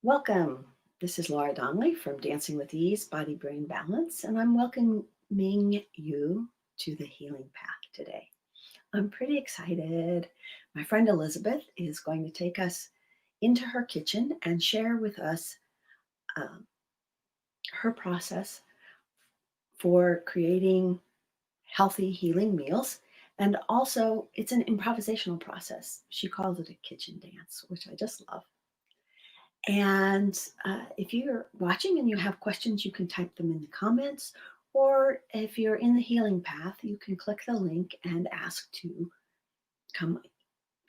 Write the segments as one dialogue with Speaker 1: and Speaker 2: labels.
Speaker 1: Welcome. This is Laura Donnelly from Dancing with Ease, Body Brain Balance, and I'm welcoming you to the healing path today. I'm pretty excited. My friend Elizabeth is going to take us into her kitchen and share with us um, her process for creating healthy, healing meals. And also, it's an improvisational process. She calls it a kitchen dance, which I just love. And if you're watching and you have questions, you can type them in the comments. Or if you're in the healing path, you can click the link and ask to come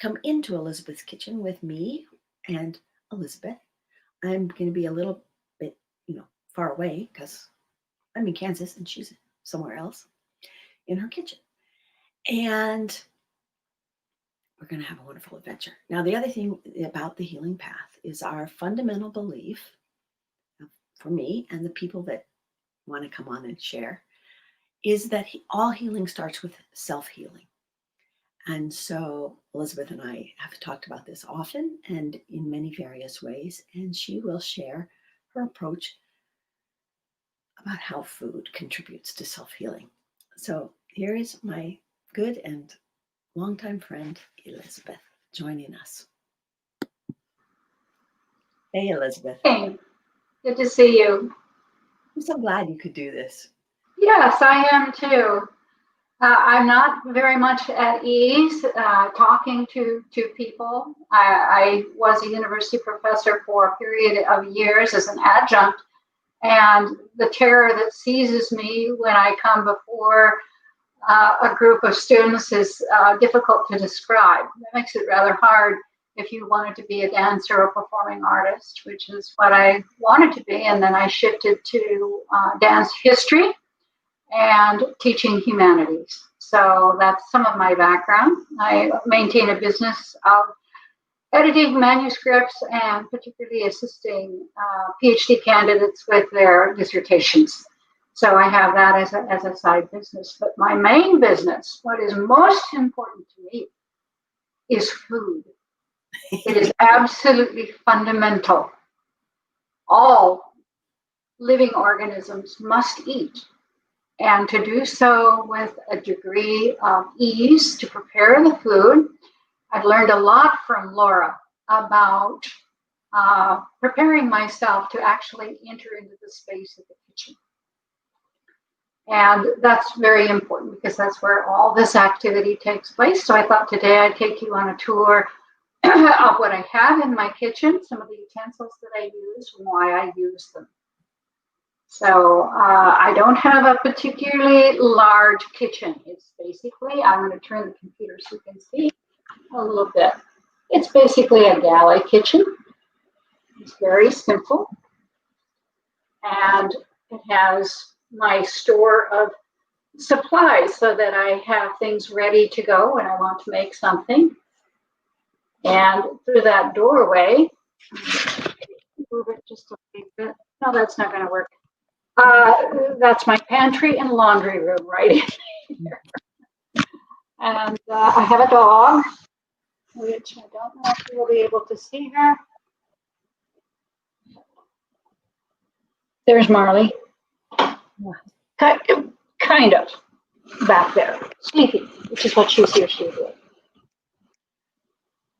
Speaker 1: come into Elizabeth's kitchen with me and Elizabeth. I'm going to be a little bit, far away because I'm in Kansas and she's somewhere else in her kitchen. And we're going to have a wonderful adventure. Now, the other thing about the healing path is our fundamental belief for me and the people that want to come on and share is that all healing starts with self-healing. And so Elizabeth and I have talked about this often and in many various ways, and she will share her approach about how food contributes to self-healing. So here is my good and longtime friend, Elizabeth, joining us. Hey, Elizabeth.
Speaker 2: Hey, good to see you.
Speaker 1: I'm so glad you could do this.
Speaker 2: Yes, I am too. I'm not very much at ease talking to people. I was a university professor for a period of years as an adjunct, and the terror that seizes me when I come before a group of students is difficult to describe. That makes it rather hard if you wanted to be a dancer or performing artist, which is what I wanted to be. And then I shifted to dance history and teaching humanities. So that's some of my background. I maintain a business of editing manuscripts and particularly assisting PhD candidates with their dissertations. So I have that as a side business. But my main business, what is most important to me, is food. It is absolutely fundamental. All living organisms must eat, and to do so with a degree of ease to prepare the food. I've learned a lot from Laura about preparing myself to actually enter into the space of the kitchen. And that's very important because that's where all this activity takes place. So I thought today I'd take you on a tour of what I have in my kitchen, some of the utensils that I use, and why I use them. So I don't have a particularly large kitchen. It's basically, I'm going to turn the computer so you can see a little bit. It's basically a galley kitchen. It's very simple. And it has my store of supplies so that I have things ready to go when I want to make something. And through that doorway, move it just a little bit. No, that's not going to work. That's my pantry and laundry room right in here. And I have a dog, which I don't know if you'll be able to see her. There's Marley. Kind of back there, sleeping, which is what she's here to do.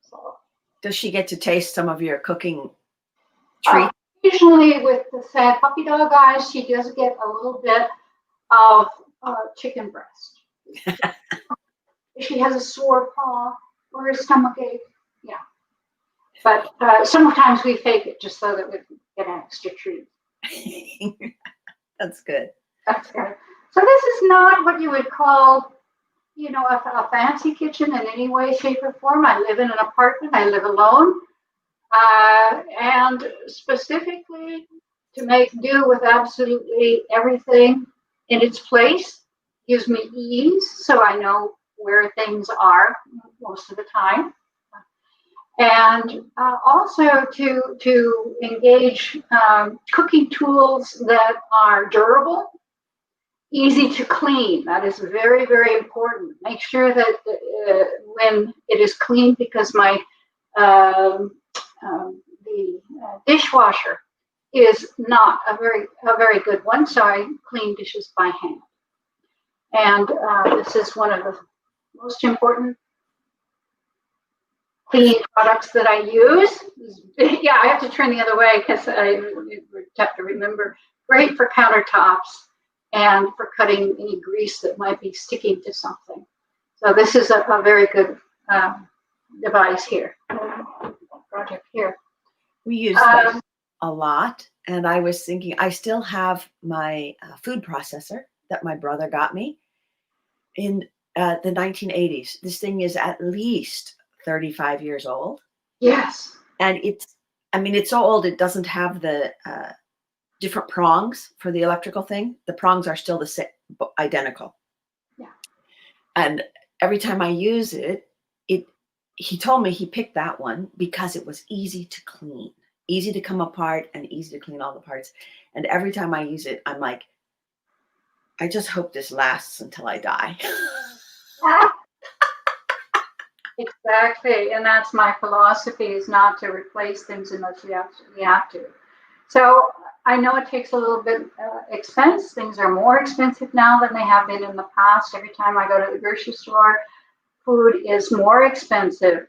Speaker 2: So,
Speaker 1: does she get to taste some of your cooking treats?
Speaker 2: Usually with the sad puppy dog eyes, she does get a little bit of chicken breast. If she has a sore paw or a stomach ache, yeah. But sometimes we fake it just so that we can get an extra treat.
Speaker 1: That's good.
Speaker 2: That's good. So this is not what you would call, a fancy kitchen in any way, shape, or form. I live in an apartment. I live alone. And specifically to make do with absolutely everything in its place gives me ease, so I know where things are most of the time. And also to engage cooking tools that are durable, easy to clean. That is very, very important. Make sure that when it is clean, because the dishwasher is not a very good one, so I clean dishes by hand. And this is one of the most important cleaning products that I use. Yeah, I have to turn the other way because I have to remember. Great for countertops and for cutting any grease that might be sticking to something. So this is a very good device here, project here.
Speaker 1: We use this a lot. And I was thinking, I still have my food processor that my brother got me in the 1980s. This thing is at least 35 years old.
Speaker 2: Yes.
Speaker 1: And it's so old, it doesn't have the different prongs for the electrical thing. The prongs are still the same, identical.
Speaker 2: Yeah.
Speaker 1: And every time I use it, he told me he picked that one because it was easy to clean, easy to come apart, and easy to clean all the parts. And every time I use it, I'm like, I just hope this lasts until I die.
Speaker 2: Exactly, and that's my philosophy, is not to replace things unless we absolutely have to. So I know it takes a little bit expense. Things are more expensive now than they have been in the past. Every time I go to the grocery store, food is more expensive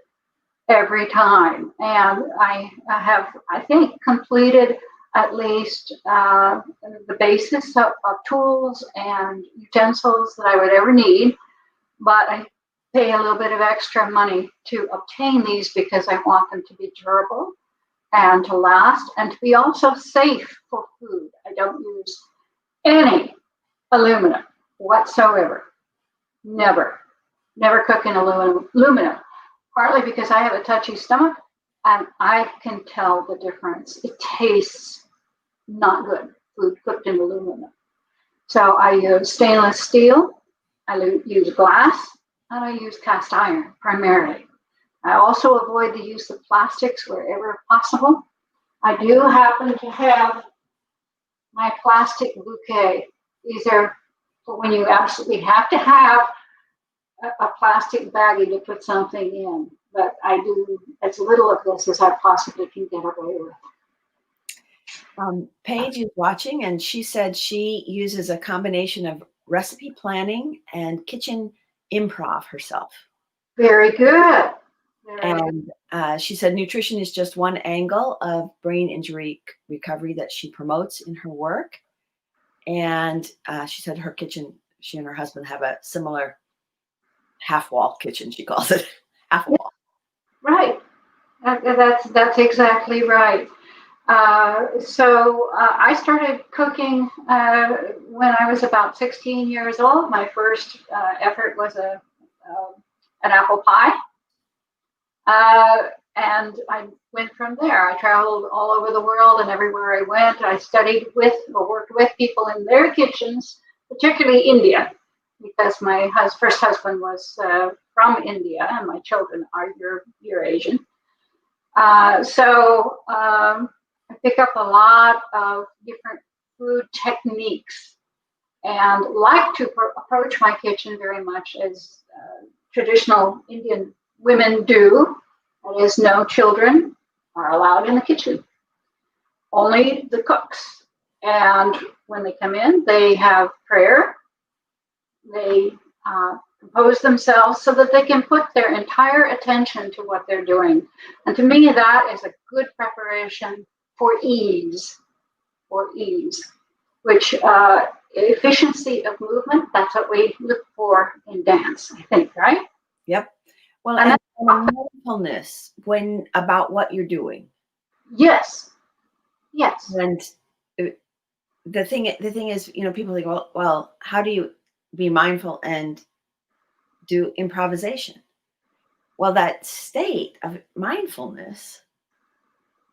Speaker 2: every time. And I have, I think, completed at least the basis of tools and utensils that I would ever need. But I pay a little bit of extra money to obtain these because I want them to be durable and to last and to be also safe for food. I don't use any aluminum whatsoever. Never cook in aluminum. Partly because I have a touchy stomach and I can tell the difference. It tastes not good, food cooked in aluminum. So I use stainless steel, I use glass, and I use cast iron primarily. I also avoid the use of plastics wherever possible. I do happen to have my plastic bouquet. These are for when you absolutely have to have a plastic baggie to put something in. But I do as little of this as I possibly can get away with.
Speaker 1: Paige is watching, and she said she uses a combination of recipe planning and kitchen improv herself.
Speaker 2: Very good.
Speaker 1: And she said nutrition is just one angle of brain injury recovery that she promotes in her work. And she said her kitchen, she and her husband have a similar half-wall kitchen, she calls it, half-wall.
Speaker 2: Right. That's exactly right. So I started cooking when I was about 16 years old. My first effort was an apple pie. And I went from there. I traveled all over the world, and everywhere I went, I studied with or worked with people in their kitchens, particularly India, because my first husband was from India, and my children are Eurasian. So I pick up a lot of different food techniques and like to approach my kitchen very much as traditional Indian women do. That is, no children are allowed in the kitchen, only the cooks. And when they come in, they have prayer. They compose themselves so that they can put their entire attention to what they're doing. And to me, that is a good preparation for ease, which efficiency of movement, that's what we look for in dance, I think, right?
Speaker 1: Yep. Well, and mindfulness about what you're doing.
Speaker 2: Yes.
Speaker 1: And the thing is, people think, well, how do you be mindful and do improvisation? Well, that state of mindfulness,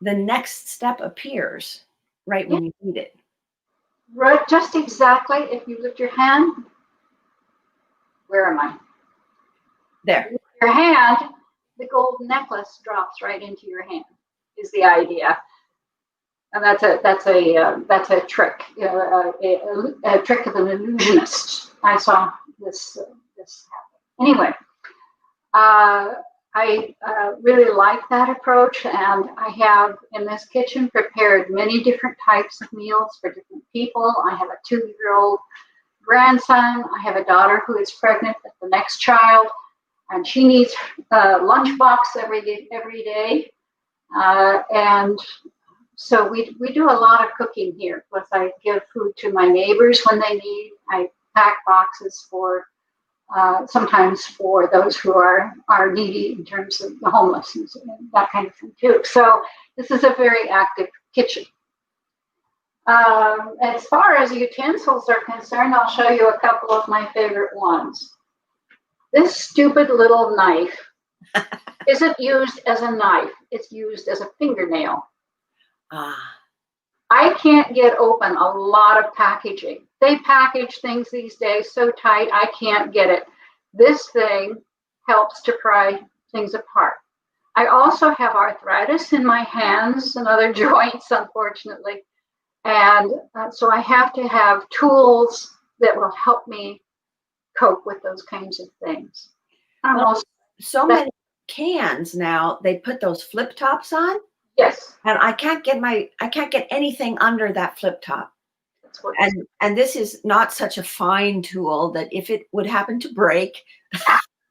Speaker 1: the next step appears right when you need it.
Speaker 2: Right, just exactly. If you lift your hand, where am I?
Speaker 1: There.
Speaker 2: Your hand, the gold necklace drops right into your hand. Is the idea, and that's a trick, a trick of an illusionist. I saw this happen. Anyway, I really like that approach, and I have in this kitchen prepared many different types of meals for different people. I have a 2-year-old grandson. I have a daughter who is pregnant with the next child, and she needs a lunchbox every day. And so we do a lot of cooking here. Plus, I give food to my neighbors when they need. I pack boxes for sometimes for those who are needy in terms of the homeless and that kind of thing too. So this is a very active kitchen. As far as utensils are concerned, I'll show you a couple of my favorite ones. This stupid little knife isn't used as a knife, it's used as a fingernail. I can't get open a lot of packaging. They package things these days so tight, I can't get it. This thing helps to pry things apart. I also have arthritis in my hands and other joints, unfortunately. And so I have to have tools that will help me cope with those kinds of things.
Speaker 1: So many cans now, they put those flip tops on.
Speaker 2: Yes.
Speaker 1: And I can't get anything under that flip top. And this is not such a fine tool that if it would happen to break,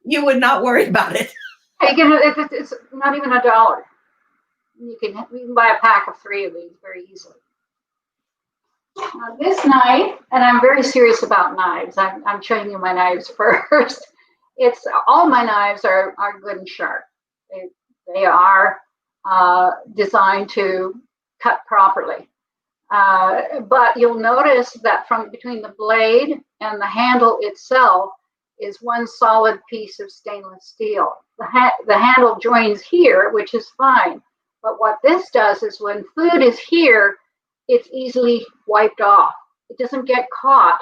Speaker 1: you would not worry about it.
Speaker 2: It's not even $1. You can buy a pack of 3 of these very easily. Now this knife, and I'm very serious about knives. I'm showing you my knives first. It's all my knives are good and sharp. They are designed to cut properly. But you'll notice that from between the blade and the handle itself is one solid piece of stainless steel. The handle joins here, which is fine. But what this does is when food is here, it's easily wiped off. It doesn't get caught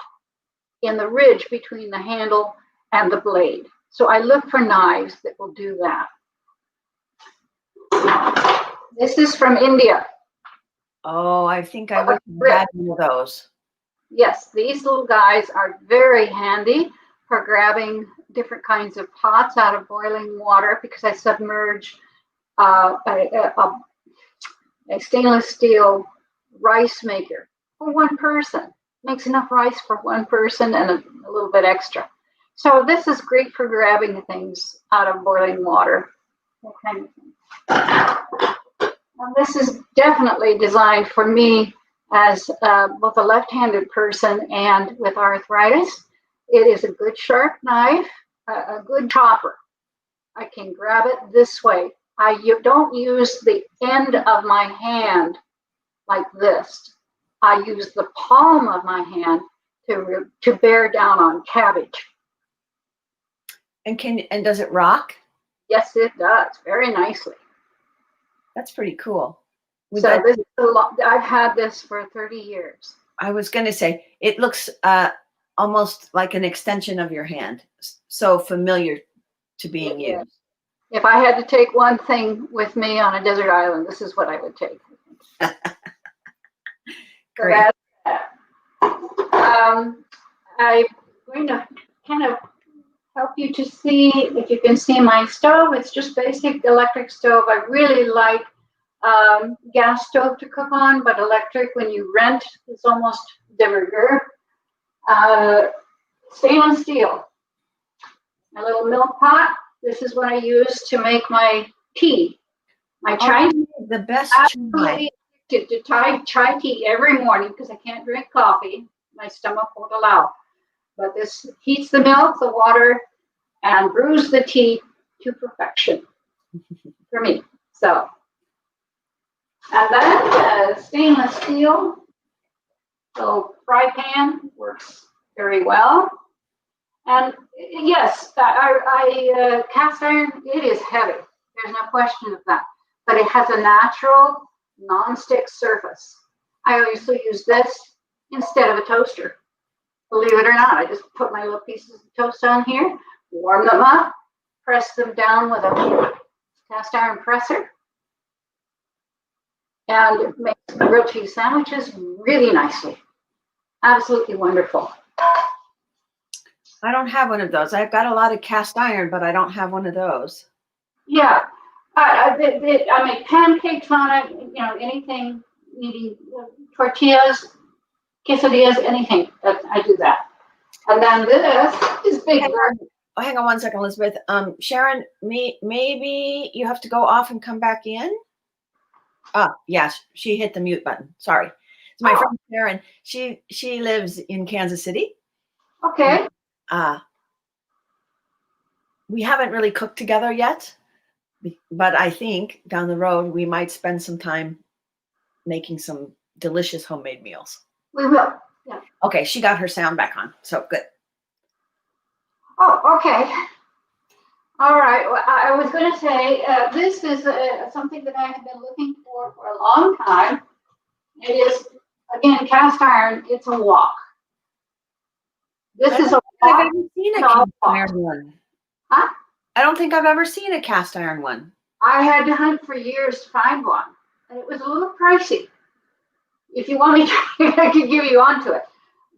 Speaker 2: in the ridge between the handle and the blade. So I look for knives that will do that. This is from India.
Speaker 1: Oh, I think I would have had one of those.
Speaker 2: Yes, these little guys are very handy for grabbing different kinds of pots out of boiling water because I submerge a stainless steel rice maker for one person. Makes enough rice for one person and a little bit extra. So this is great for grabbing things out of boiling water. That kind of thing. Now, this is definitely designed for me as both a left-handed person and with arthritis. It is a good sharp knife, a good chopper. I can grab it this way. I don't use the end of my hand like this. I use the palm of my hand to bear down on cabbage.
Speaker 1: And does it rock?
Speaker 2: Yes, it does, very nicely.
Speaker 1: That's pretty cool.
Speaker 2: So this is I've had this for 30 years.
Speaker 1: I was going to say, it looks almost like an extension of your hand. So familiar to being used.
Speaker 2: If I had to take one thing with me on a desert island, this is what I would take.
Speaker 1: Great.
Speaker 2: I'm going to kind of help you to see if you can see my stove. It's just basic electric stove. I really like gas stove to cook on, but electric when you rent is almost de rigueur. Stainless steel. My little milk pot. This is what I use to make my tea. My chai tea.
Speaker 1: The best
Speaker 2: chai. To chai tea every morning because I can't drink coffee. My stomach won't allow. But this heats the milk, the water, and brews the tea to perfection for me. So, and that stainless steel, so fry pan works very well. And yes, I cast iron, it is heavy. There's no question of that. But it has a natural non-stick surface. I always use this instead of a toaster. Believe it or not, I just put my little pieces of toast on here, warm them up, press them down with a cast iron presser, and it makes grilled cheese sandwiches really nicely. Absolutely wonderful.
Speaker 1: I don't have one of those. I've got a lot of cast iron, but I don't have one of those.
Speaker 2: Yeah. I make pancakes on it, anything needing tortillas, quesadillas, anything. I do that. And then this is Big
Speaker 1: Hang
Speaker 2: Bird.
Speaker 1: on, hang on 1 second, Elizabeth. Sharon, maybe you have to go off and come back in. Yes, she hit the mute button. Sorry. It's my friend Sharon. She lives in Kansas City.
Speaker 2: Okay.
Speaker 1: We haven't really cooked together yet, but I think down the road we might spend some time making some delicious homemade meals.
Speaker 2: We will. Yeah.
Speaker 1: Okay, she got her sound back on, so good.
Speaker 2: Oh, okay. All right. Well, I was going to say this is something that I have been looking for a long time. It is, again, cast iron. It's a wok. This is a
Speaker 1: I've
Speaker 2: wok.
Speaker 1: ever seen a cast iron one.
Speaker 2: Huh?
Speaker 1: I don't think I've ever seen a cast iron one.
Speaker 2: I had to hunt for years to find one, and it was a little pricey. If you want me to, I could give you onto it.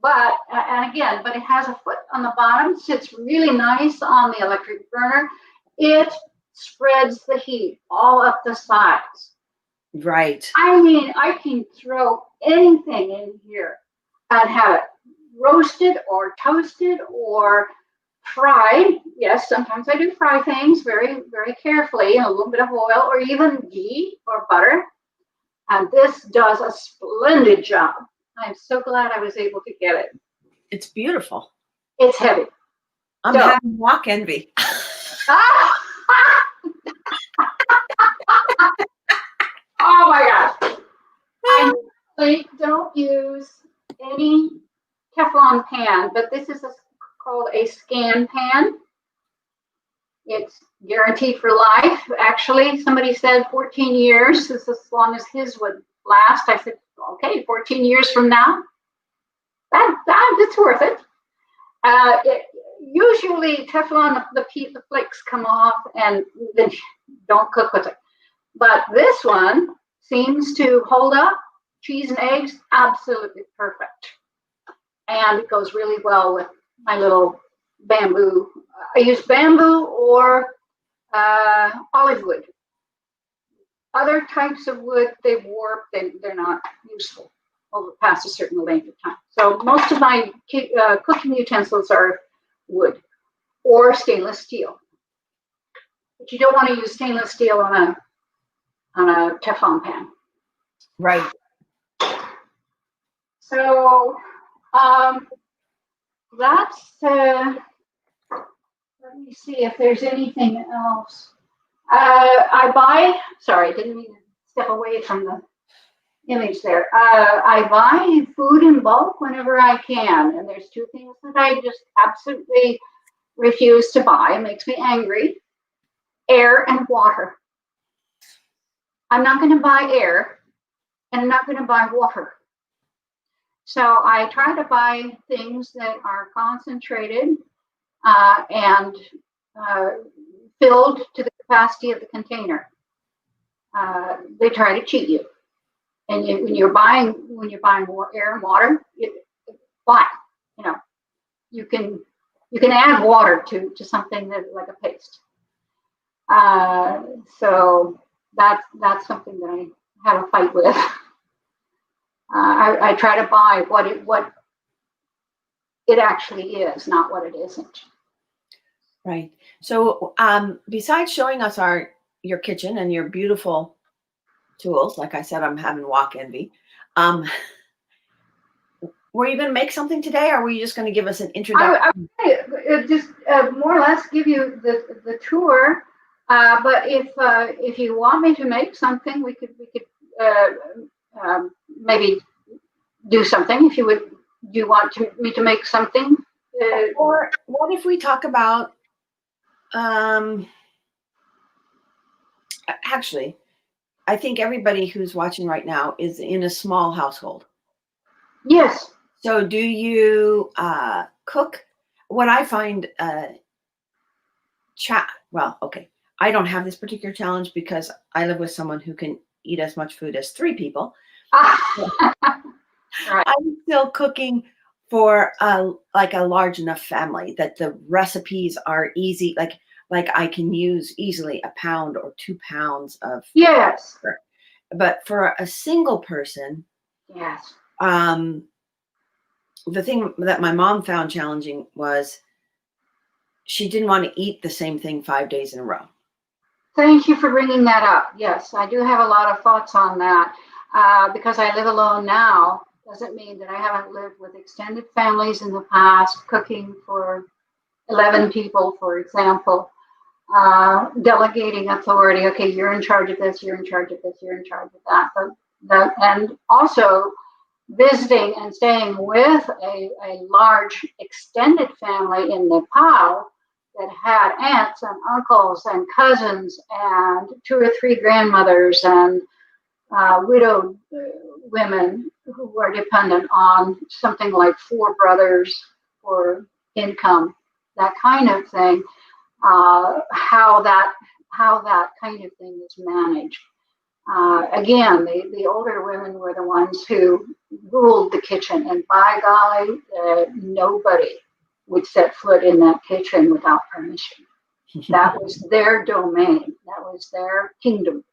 Speaker 2: But, but it has a foot on the bottom, sits really nice on the electric burner. It spreads the heat all up the sides.
Speaker 1: Right.
Speaker 2: I mean, I can throw anything in here and have it roasted or toasted or fried. Yes, sometimes I do fry things very, very carefully in a little bit of oil or even ghee or butter. And this does a splendid job. I'm so glad I was able to get it.
Speaker 1: It's beautiful.
Speaker 2: It's heavy.
Speaker 1: I'm having wok envy.
Speaker 2: Oh my gosh. I usually don't use any Teflon pan, but this is called a scan pan. It's guaranteed for life. Actually, somebody said 14 years. This is as long as his would last. I said, okay, 14 years from now, that's worth it. Usually Teflon, the flakes come off and then don't cook with it. But this one seems to hold up. Cheese and eggs, absolutely perfect. And it goes really well with my little bamboo. I use bamboo or olive wood. Other types of wood, they warp, they're not useful over past a certain length of time. So most of my cooking utensils are wood or stainless steel. But you don't want to use stainless steel on a Teflon pan.
Speaker 1: Right.
Speaker 2: So that's, let me see if there's anything else. Sorry, didn't mean to step away from the image there. I buy food in bulk whenever I can. And there's two things that I just absolutely refuse to buy. It makes me angry. Air and water. I'm not going to buy air and I'm not going to buy water. So I try to buy things that are concentrated and filled to the capacity of the container. They try to cheat you. And when you're buying more air and water, why? You can add water to something that's like a paste. So that's something that I have a fight with. I try to buy what it actually is, not what it isn't.
Speaker 1: Right. So besides showing us your kitchen and your beautiful tools, like I said, I'm having wok envy. Were you going to make something today, or were you just going to give us an introduction?
Speaker 2: I just more or less give you the tour. But if you want me to make something, we could maybe do something. If you would, do you want me to make something?
Speaker 1: Or what if we talk about? Actually, I think everybody who's watching right now is in a small household.
Speaker 2: Yes.
Speaker 1: So do you cook? What I find, well, okay, I don't have this particular challenge because I live with someone who can eat as much food as 3 people. Right. I'm still cooking for like a large enough family that the recipes are easy. Like like I can use easily a pound or 2 pounds of
Speaker 2: Yes.
Speaker 1: sugar. But for a single person,
Speaker 2: Yes.
Speaker 1: the thing that my mom found challenging was she didn't want to eat the same thing 5 days in a row.
Speaker 2: Thank you for bringing that up. Yes, I do have a lot of thoughts on that. Because I live alone now, doesn't mean that I haven't lived with extended families in the past, cooking for 11 people, for example, delegating authority. Okay, you're in charge of this, you're in charge of this, you're in charge of that. And also visiting and staying with a large extended family in Nepal that had aunts and uncles and cousins and 2 or 3 grandmothers and widowed women who were dependent on something like 4 brothers for income, that kind of thing. How that kind of thing is managed. Again, the older women were the ones who ruled the kitchen, and by golly, nobody would set foot in that kitchen without permission. That was their domain. That was their kingdom.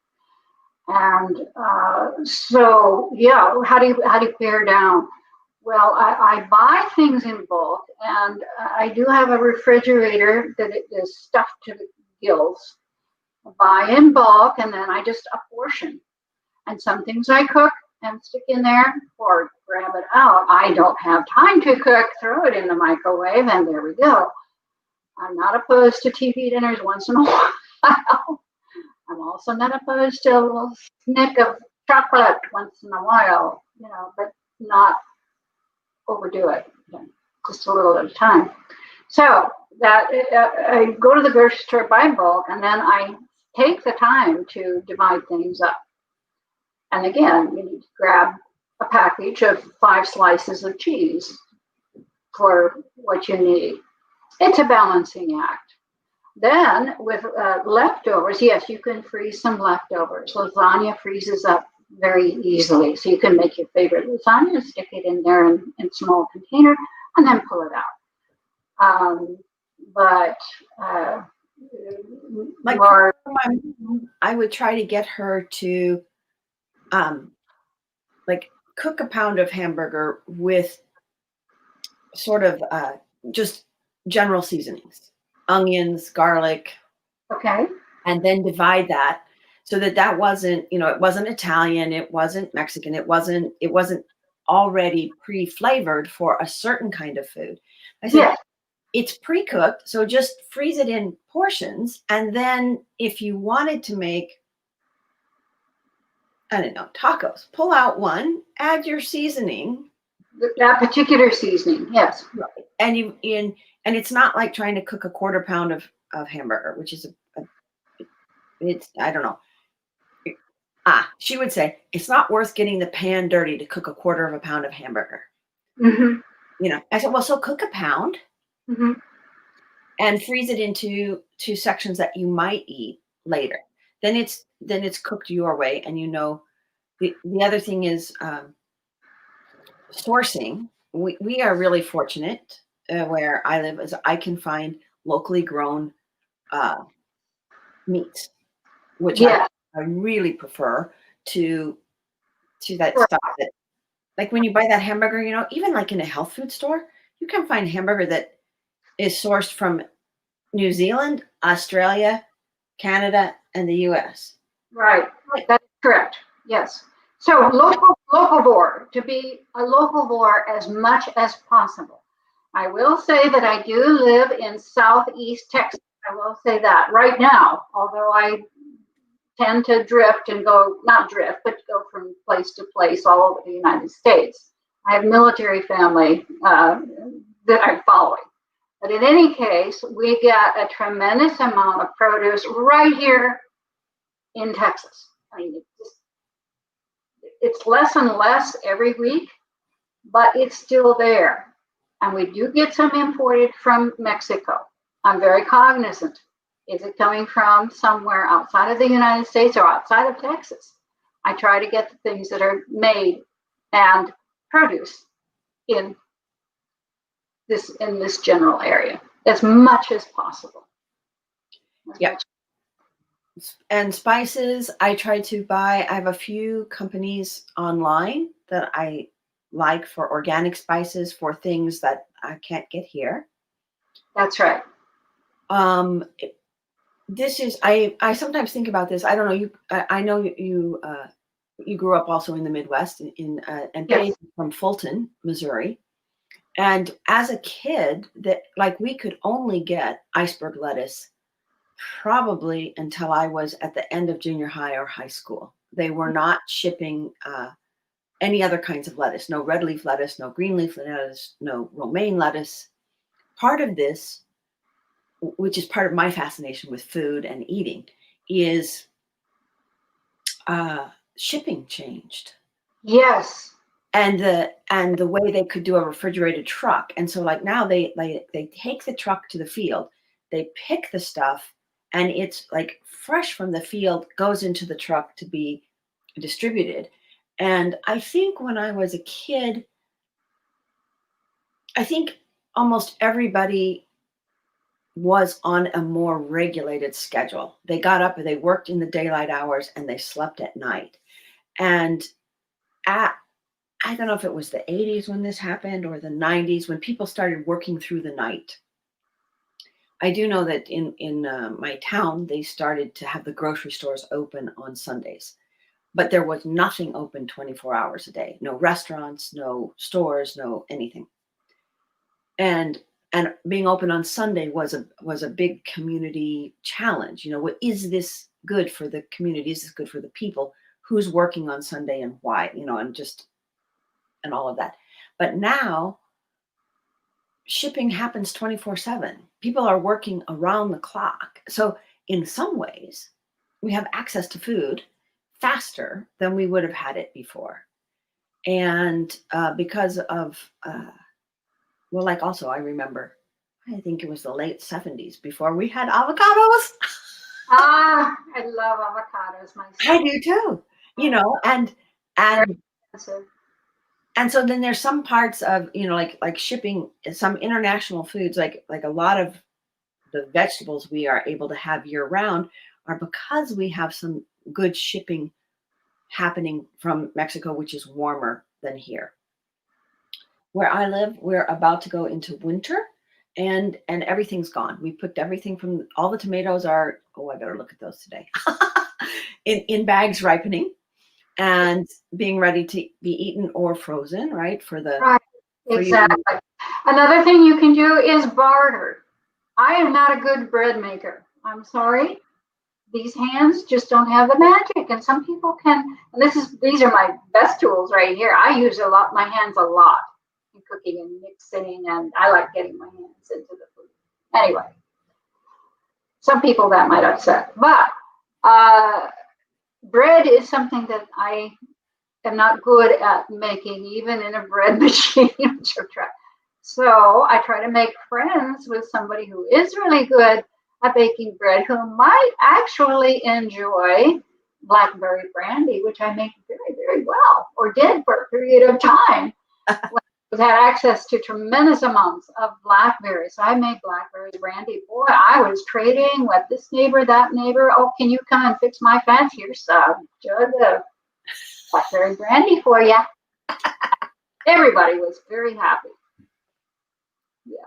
Speaker 2: And so, yeah, how do you pare down? Well, I buy things in bulk, and I do have a refrigerator that is stuffed to the gills. I buy in bulk, and then I just apportion. And some things I cook and stick in there or grab it out. I don't have time to cook, throw it in the microwave, and there we go. I'm not opposed to TV dinners once in a while. I'm also not opposed to a little snick of chocolate once in a while, but not overdo it. Just a little at a time. So that I go to the grocery store, buy bulk, and then I take the time to divide things up. And again, you need to grab a package of 5 slices of cheese for what you need. It's a balancing act. Then with leftovers, yes, you can freeze some leftovers. Lasagna freezes up very easily. So you can make your favorite lasagna, stick it in there in a small container, and then pull it out. But
Speaker 1: Like
Speaker 2: more,
Speaker 1: my mom, I would try to get her to like cook a pound of hamburger with sort of just general seasonings, onions, garlic,
Speaker 2: okay,
Speaker 1: and then divide that so that wasn't, it wasn't Italian, it wasn't Mexican, it wasn't already pre-flavored for a certain kind of food. I said,
Speaker 2: yes,
Speaker 1: it's pre-cooked, so just freeze it in portions, and then if you wanted to make, I don't know, tacos, pull out one, add your seasoning,
Speaker 2: that particular seasoning, yes.
Speaker 1: right, and it's not like trying to cook a quarter pound of hamburger, which is it's, I don't know. She would say it's not worth getting the pan dirty to cook a quarter of a pound of hamburger.
Speaker 2: Mm-hmm.
Speaker 1: I said, well, so cook a pound
Speaker 2: Mm-hmm.
Speaker 1: and freeze it into 2 sections that you might eat later. Then it's cooked your way, and the other thing is sourcing. We are really fortunate where I live, is I can find locally grown uh, meats, which
Speaker 2: Yeah,
Speaker 1: I really prefer to that
Speaker 2: right,
Speaker 1: stuff that, like when you buy that hamburger, even like in a health food store, you can find hamburger that is sourced from New Zealand, Australia, Canada, and the US.
Speaker 2: right.
Speaker 1: Right.
Speaker 2: That's correct. Yes. So locavore, to be a locavore as much as possible. I will say that I do live in Southeast Texas. I will say that right now, although I tend to drift and go, not drift, but go from place to place all over the United States. I have military family that I'm following. But in any case, we get a tremendous amount of produce right here in Texas. I mean, it's less and less every week, but it's still there. And we do get some imported from Mexico. I'm very cognizant. Is it coming from somewhere outside of the United States or outside of Texas? I try to get the things that are made and produced in this general area as much as possible. as
Speaker 1: Yep.
Speaker 2: much.
Speaker 1: And spices, I try to buy. I have a few companies online that I like for organic spices for things that I can't get here.
Speaker 2: That's right.
Speaker 1: Um, this is I sometimes think about this. I don't know you. I know you grew up also in the Midwest and
Speaker 2: Yes.
Speaker 1: based from Fulton, Missouri. And as a kid, that like we could only get iceberg lettuce probably until I was at the end of junior high or high school. They were not shipping any other kinds of lettuce. No red leaf lettuce, no green leaf lettuce, no romaine lettuce. Part of this, which is part of my fascination with food and eating, is shipping changed.
Speaker 2: Yes.
Speaker 1: And the way they could do a refrigerated truck. And so like now they take the truck to the field, they pick the stuff, and it's like fresh from the field, goes into the truck to be distributed. And I think when I was a kid, I think almost everybody was on a more regulated schedule. They got up and they worked in the daylight hours and they slept at night. And at I don't know if it was the 80s when this happened or the 90s when people started working through the night. I do know that in my town they started to have the grocery stores open on Sundays, but there was nothing open 24 hours a day. No restaurants, no stores, no anything. And being open on Sunday was a big community challenge. You know, what is this good for the community? Is this good for the people? Who's working on Sunday and why? You know, and all of that. But now shipping happens 24/7. People are working around the clock. So in some ways, we have access to food faster than we would have had it before. And because of, well, like also, I remember, I think it was the late 70s before we had avocados.
Speaker 2: I love avocados
Speaker 1: I
Speaker 2: myself.
Speaker 1: do too, you
Speaker 2: Oh,
Speaker 1: know, and,
Speaker 2: very
Speaker 1: and
Speaker 2: expensive.
Speaker 1: and so then there's some parts of, you know, like shipping some international foods, like a lot of the vegetables we are able to have year round are because we have some good shipping happening from Mexico, which is warmer than here. Where I live, we're about to go into winter and everything's gone. We picked everything from all the tomatoes are, oh, I better look at those today. in bags ripening and being ready to be eaten or frozen, right?
Speaker 2: Right.
Speaker 1: For you.
Speaker 2: Exactly. Another thing you can do is barter. I am not a good bread maker. I'm sorry. These hands just don't have the magic. And some people can, and these are my best tools right here. I use my hands a lot in cooking and mixing, and I like getting my hands into the food. Anyway, some people that might upset. But uh, bread is something that I am not good at making, even in a bread machine. So I try to make friends with somebody who is really good at baking bread, who might actually enjoy blackberry brandy, which I make very, very well, or did for a period of time. When I had access to tremendous amounts of blackberries. So I made blackberry brandy. Boy, I was trading with this neighbor, that neighbor. Oh, can you come and fix my fence? Here's some jug of blackberry brandy for you. Everybody was very happy.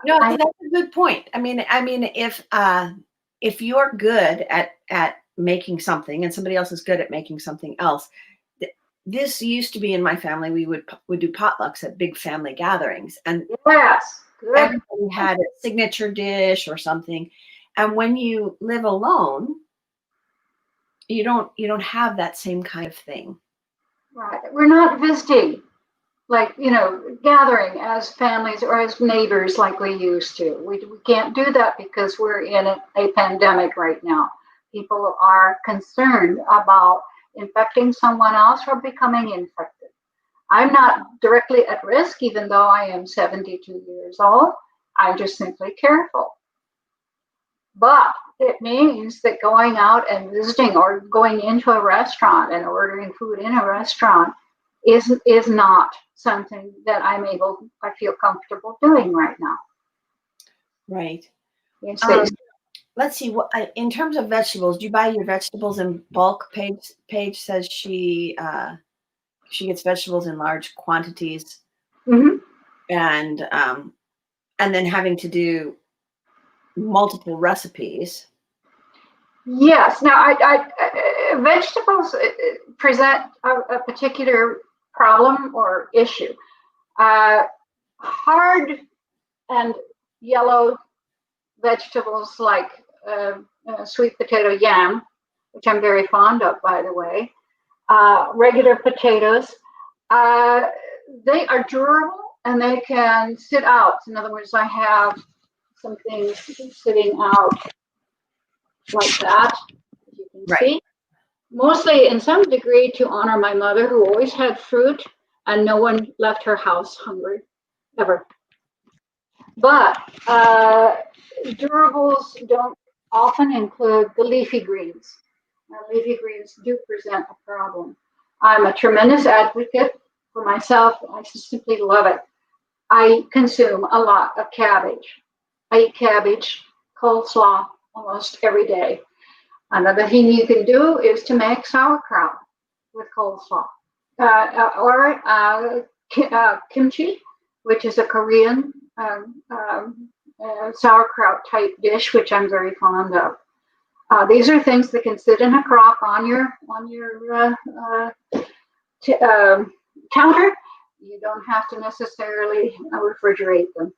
Speaker 2: Yeah,
Speaker 1: No, that's a good point. I mean, if you're good at making something and somebody else is good at making something else, this used to be in my family. We would do potlucks at big family gatherings, and
Speaker 2: yes, good.
Speaker 1: everybody had a signature dish or something. And when you live alone, you don't have that same kind of thing.
Speaker 2: Right. We're not visiting, like, gathering as families or as neighbors like we used to. We can't do that because we're in a pandemic right now. People are concerned about infecting someone else or becoming infected. I'm not directly at risk, even though I am 72 years old. I'm just simply careful. But it means that going out and visiting or going into a restaurant and ordering food in a restaurant is not something that I feel comfortable doing right now.
Speaker 1: Right.
Speaker 2: You see.
Speaker 1: let's see what in terms of vegetables. Do you buy your vegetables in bulk? Paige says she gets vegetables in large quantities,
Speaker 2: Hmm.
Speaker 1: and then having to do multiple recipes.
Speaker 2: Yes. Now, vegetables present a particular problem or issue. Hard and yellow vegetables like sweet potato yam, which I'm very fond of, by the way, regular potatoes, they are durable and they can sit out. In other words, I have some things sitting out like that, as you can
Speaker 1: Right.
Speaker 2: see. Mostly in some degree to honor my mother, who always had fruit and no one left her house hungry, ever. But durables don't often include the leafy greens. Now, leafy greens do present a problem. I'm a tremendous advocate for myself. I just simply love it. I consume a lot of cabbage. I eat cabbage, coleslaw almost every day. Another thing you can do is to make sauerkraut with coleslaw, or kimchi, which is a Korean sauerkraut type dish, which I'm very fond of. These are things that can sit in a crock on your counter. You don't have to necessarily refrigerate them.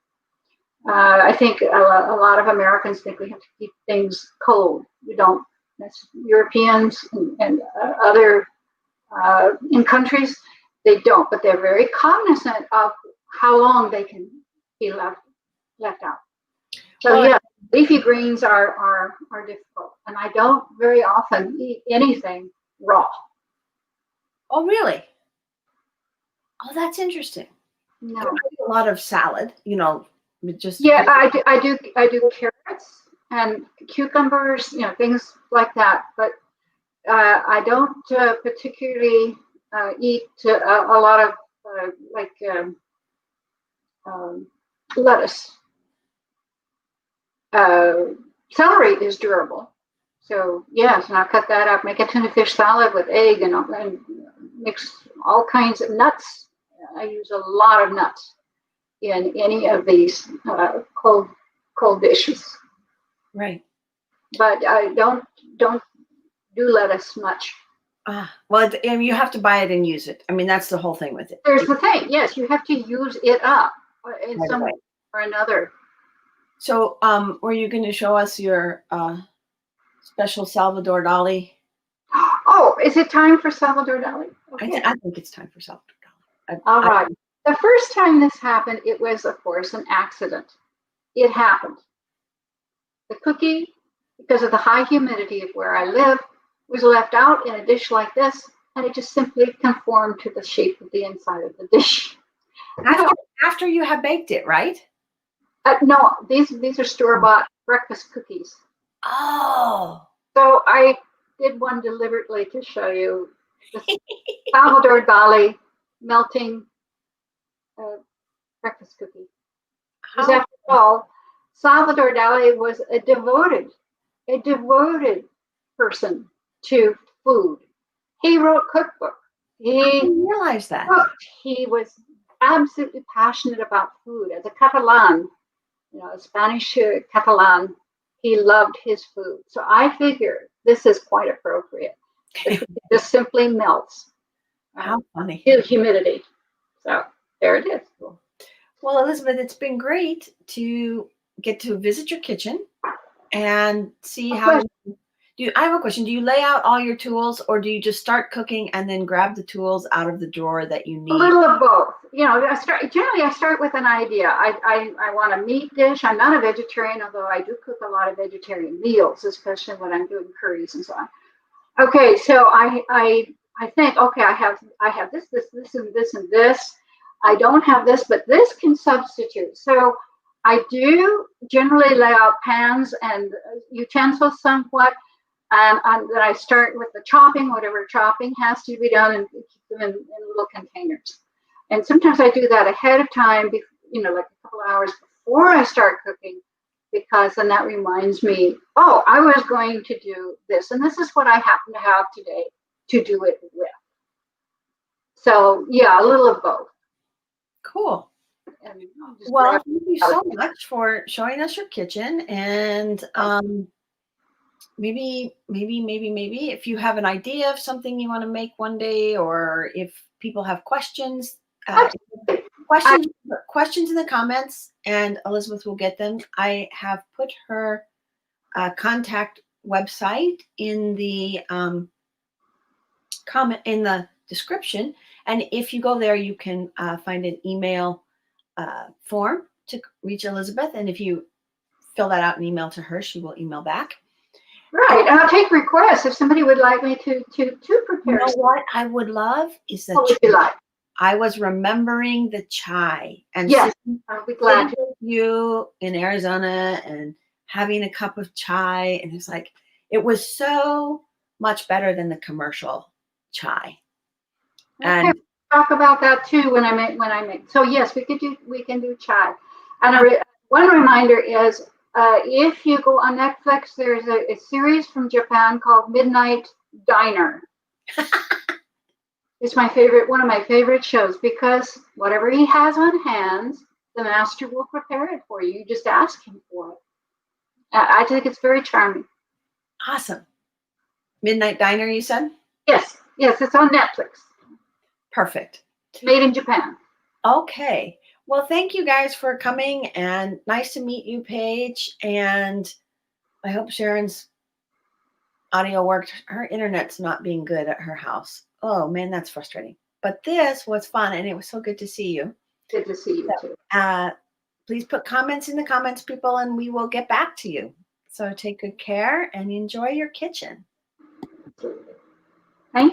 Speaker 2: I think a lot of Americans think we have to keep things cold. We don't. That's Europeans and other in countries, they don't, but they're very cognizant of how long they can be left out. So
Speaker 1: Well,
Speaker 2: yeah, leafy greens are difficult, and I don't very often eat anything raw.
Speaker 1: oh, really? Oh, that's interesting. I
Speaker 2: No.
Speaker 1: eat a lot of salad, with just
Speaker 2: Yeah, I do carrots and cucumbers, things like that. But I don't particularly eat a lot of like um, lettuce. Uh, Celery is durable. So yes, and I cut that up, make a tuna fish salad with egg and mix all kinds of nuts. I use a lot of nuts in any of these cold dishes.
Speaker 1: right.
Speaker 2: But I don't do lettuce much.
Speaker 1: Well, and you have to buy it and use it. I mean, that's the whole thing with it.
Speaker 2: There's the thing. Yes, you have to use it up in
Speaker 1: Right
Speaker 2: some
Speaker 1: away.
Speaker 2: way or another.
Speaker 1: So, were you going to show us your special Salvador Dali?
Speaker 2: Oh, is it time for Salvador Dali? Okay.
Speaker 1: I think it's time for Salvador Dali.
Speaker 2: All right. The first time this happened, it was, of course, an accident. It happened. The cookie, because of the high humidity of where I live, was left out in a dish like this, and it just simply conformed to the shape of the inside of the dish.
Speaker 1: After you have baked it, right?
Speaker 2: No, these are store-bought breakfast cookies.
Speaker 1: Oh.
Speaker 2: So I did one deliberately to show you the Salvador Dali melting breakfast cookie. Because after all, Salvador Dali was a devoted person to food. He wrote cookbooks.
Speaker 1: I
Speaker 2: He
Speaker 1: didn't realize that.
Speaker 2: cooked. He was absolutely passionate about food. As a Catalan, a Spanish Catalan, he loved his food. So I figured this is quite appropriate. It just simply melts.
Speaker 1: How funny.
Speaker 2: Humidity. So there it is.
Speaker 1: Well, Elizabeth, it's been great to get to visit your kitchen and see how. I have a question. Do you lay out all your tools, or do you just start cooking and then grab the tools out of the drawer that you need?
Speaker 2: A little of both. I start with an idea. I want a meat dish. I'm not a vegetarian, although I do cook a lot of vegetarian meals, especially when I'm doing curries and so on. Okay, so I think, okay, I have this, and this, and this. I don't have this, but this can substitute. So I do generally lay out pans and utensils somewhat, and then I start with the chopping, whatever chopping has to be done, and keep them in little containers. And sometimes I do that ahead of time, like a couple of hours before I start cooking, because then that reminds me, oh, I was going to do this, and this is what I happen to have today to do it with. So yeah, a little of both.
Speaker 1: Cool.
Speaker 2: And
Speaker 1: Well, thank you so much for showing us your kitchen. And maybe if you have an idea of something you want to make one day, or if people have questions, questions in the comments, and Elizabeth will get them. I have put her contact website in the comment in the description, and if you go there, you can find an email form to reach Elizabeth, and if you fill that out and email to her, she will email back.
Speaker 2: Right, and I'll take requests if somebody would like me to prepare.
Speaker 1: You know what I would love is the
Speaker 2: what would you like?
Speaker 1: I was remembering the chai, and
Speaker 2: yes, I'll be glad to.
Speaker 1: with you in Arizona and having a cup of chai, and it's like it was so much better than the commercial chai.
Speaker 2: Okay,
Speaker 1: And
Speaker 2: we'll talk about that too when I make. So yes, we can do chai. And one reminder is, if you go on Netflix, there's a series from Japan called Midnight Diner. It's one of my favorite shows, because whatever he has on hand, the master will prepare it for you. You just ask him for it. I think it's very charming.
Speaker 1: Awesome. Midnight Diner, you said?
Speaker 2: Yes, it's on Netflix.
Speaker 1: Perfect.
Speaker 2: Made in Japan.
Speaker 1: Okay. Well, thank you guys for coming, and nice to meet you, Paige. And I hope Sharon's audio worked. Her internet's not being good at her house. Oh man, that's frustrating. But this was fun, and it was so good to see you.
Speaker 2: Good to see you too.
Speaker 1: Please put comments in the comments, people, and we will get back to you. So take good care and enjoy your kitchen.
Speaker 2: Thank you.